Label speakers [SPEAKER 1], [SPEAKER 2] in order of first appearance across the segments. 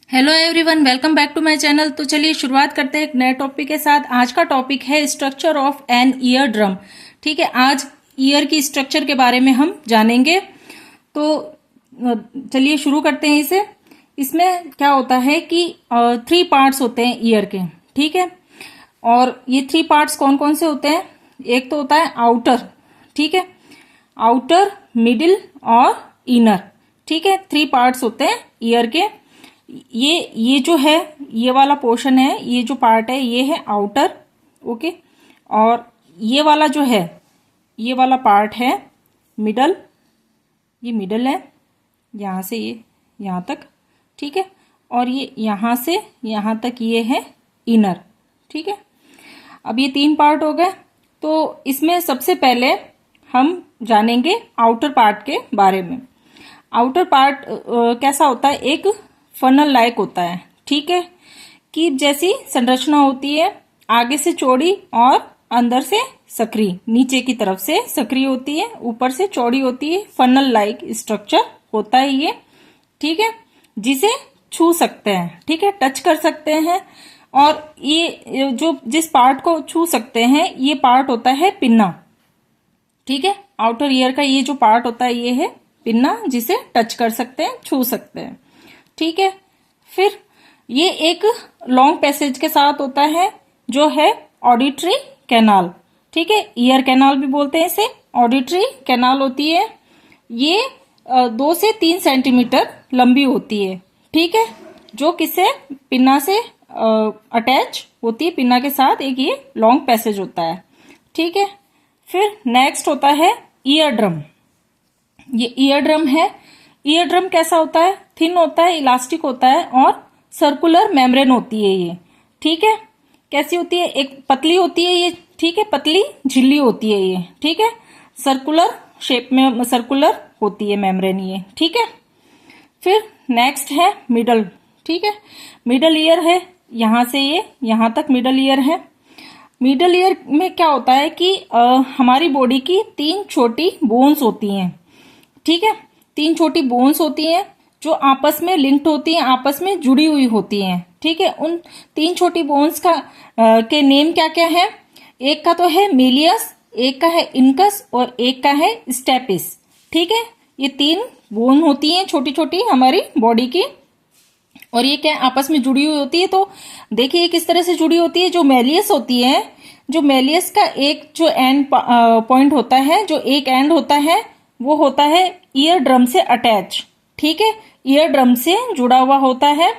[SPEAKER 1] Hello everyone, welcome back to my channel. तो चलिए शुरुआत करते हैं एक नए टॉपिक के साथ। आज का टॉपिक है structure of an eardrum. ठीक है, आज ईयर की स्ट्रक्चर के बारे में हम जानेंगे। तो चलिए शुरू करते हैं इसे। इसमें क्या होता है कि 3 पार्ट्स होते हैं ईयर के। ठीक है, और ये 3 पार्ट्स कौन कौन से होते हैं? एक तो होता है आउटर, ठीक है, आउटर, मिडिल और इनर। ठीक है, 3 पार्ट्स होते हैं ईयर के। ये जो है, ये वाला पोर्शन है, ये जो पार्ट है ये है आउटर, ओके। और ये वाला जो है, ये वाला पार्ट है मिडल, ये मिडल है, यहाँ से ये यहाँ तक, ठीक है। और ये यहाँ से यहाँ तक ये है इनर, ठीक है। अब ये 3 पार्ट हो गए। तो इसमें सबसे पहले हम जानेंगे आउटर पार्ट के बारे में। आउटर पार्ट कैसा होता है? एक फनल लाइक होता है, ठीक है, कीप जैसी संरचना होती है, आगे से चौड़ी और अंदर से सकरी, नीचे की तरफ से सकरी होती है, ऊपर से चौड़ी होती है। फनल लाइक स्ट्रक्चर होता है ये, ठीक है, जिसे छू सकते हैं, ठीक है, टच कर सकते हैं। और ये जो जिस पार्ट को छू सकते हैं ये पार्ट होता है पिन्ना, ठीक है। आउटर ईयर का ये जो पार्ट होता है ये है पिन्ना, जिसे टच कर सकते हैं, छू सकते हैं, ठीक है। फिर ये एक लॉन्ग पैसेज के साथ होता है जो है ऑडिटरी कैनाल, ठीक है, ईयर कैनाल भी बोलते हैं इसे। ऑडिटरी कैनाल होती है ये 2 से 3 सेंटीमीटर लंबी होती है, ठीक है, जो किससे? पिन्ना से अटैच होती है, पिन्ना के साथ एक ये लॉन्ग पैसेज होता है, ठीक है। फिर नेक्स्ट होता है ईयर ड्रम। ये ईयर ड्रम है। ईयर ड्रम कैसा होता है? थिन होता है, इलास्टिक होता है और सर्कुलर मेम्ब्रेन होती है ये, ठीक है। कैसी होती है? एक पतली होती है ये, ठीक है, पतली झिल्ली होती है ये, ठीक है, सर्कुलर शेप में, सर्कुलर होती है मेम्ब्रेन ये, ठीक है। फिर नेक्स्ट है मिडल, ठीक है, मिडल ईयर है, यहां से ये यहां तक मिडल ईयर है। मिडल ईयर में क्या होता है कि हमारी बॉडी की 3 छोटी बोन्स होती हैं, ठीक है, 3 छोटी बोन्स होती हैं जो आपस में लिंक्ड होती हैं, आपस में जुड़ी हुई होती हैं, ठीक है। उन 3 छोटी बोन्स का के नेम क्या क्या है? एक का तो है मेलियस, एक का है इनकस और एक का है स्टेपिस, ठीक है। ये 3 बोन होती हैं छोटी छोटी हमारी बॉडी की, और ये क्या आपस में जुड़ी हुई होती है। तो देखिए किस तरह से जुड़ी होती है। जो मेलियस होती है, जो मेलियस का एक जो एंड पॉइंट होता है, जो एक एंड होता है, वो होता है ईयर ड्रम से अटैच, ठीक है, ईयर ड्रम से जुड़ा हुआ होता है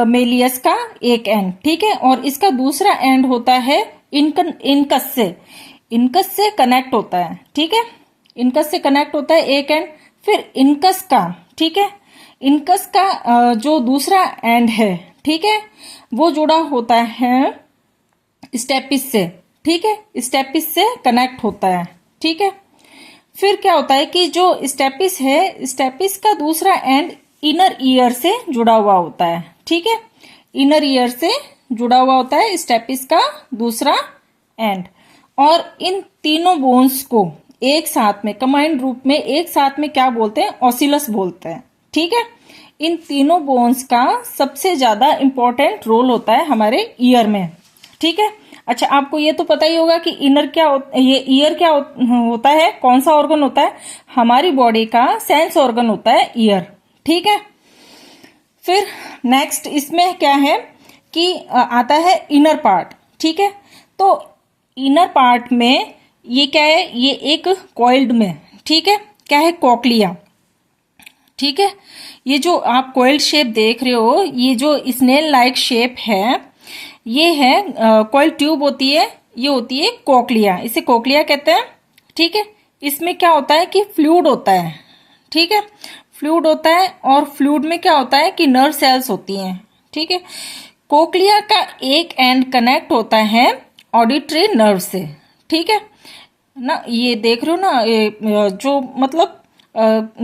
[SPEAKER 1] मेलियस का एक एंड, ठीक है। और इसका दूसरा एंड होता है इनकस से कनेक्ट होता है, ठीक है, इनकस से कनेक्ट होता है एक एंड। फिर इनकस का, ठीक है, इनकस का जो दूसरा एंड है, ठीक है, वो जुड़ा होता है स्टेपिस से, ठीक है, स्टेपिस से कनेक्ट होता है, ठीक है। फिर क्या होता है कि जो स्टेपिस है, स्टेपिस का दूसरा एंड इनर ईयर से जुड़ा हुआ होता है, ठीक है, इनर ईयर से जुड़ा हुआ होता है स्टेपिस का दूसरा एंड। और इन तीनों बोन्स को एक साथ में, कंबाइंड रूप में एक साथ में क्या बोलते हैं? ऑसिलस बोलते हैं, ठीक है। इन तीनों बोन्स का सबसे ज्यादा इंपॉर्टेंट रोल होता है हमारे ईयर में, ठीक है। अच्छा, आपको ये तो पता ही होगा कि ये ईयर क्या होता है, कौन सा ऑर्गन होता है? हमारी बॉडी का सेंस ऑर्गन होता है ईयर, ठीक है। फिर नेक्स्ट इसमें क्या है कि आता है इनर पार्ट, ठीक है। तो इनर पार्ट में ये क्या है? ये एक कॉइल्ड में, ठीक है, क्या है? कॉकलिया, ठीक है। ये जो आप कॉइल्ड शेप देख रहे हो, ये जो स्नेल लाइक शेप है, ये है कॉइल ट्यूब होती है, ये होती है कोक्लिया, इसे कोक्लिया कहते हैं, ठीक है। इसमें क्या होता है कि फ्लूइड होता है, ठीक है, फ्लूइड होता है। और फ्लूइड में क्या होता है कि नर्व सेल्स होती हैं, ठीक है। कोक्लिया का एक एंड कनेक्ट होता है ऑडिटरी नर्व से, ठीक है ना। ये देख रहे हो ना, ये जो मतलब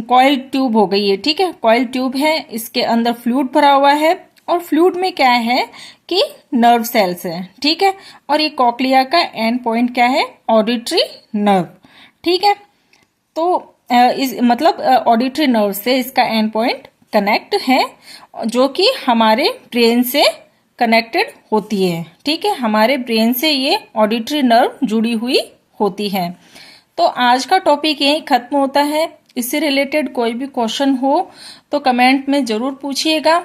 [SPEAKER 1] कॉइल ट्यूब हो गई है, ठीक है, कॉइल ट्यूब है, इसके अंदर फ्लूइड भरा हुआ है, और फ्लूइड में क्या है कि नर्व सेल्स है, ठीक है। और ये कॉक्लिया का एंड पॉइंट क्या है? ऑडिटरी नर्व, ठीक है। तो इस मतलब ऑडिटरी नर्व से इसका एंड पॉइंट कनेक्ट है, जो कि हमारे ब्रेन से कनेक्टेड होती है। ठीक है, हमारे ब्रेन से ये ऑडिटरी नर्व जुड़ी हुई होती है। तो आज का टॉपिक यही खत्म होता है। इससे रिलेटेड कोई भी क्वेश्चन हो तो कमेंट में जरूर पूछिएगा।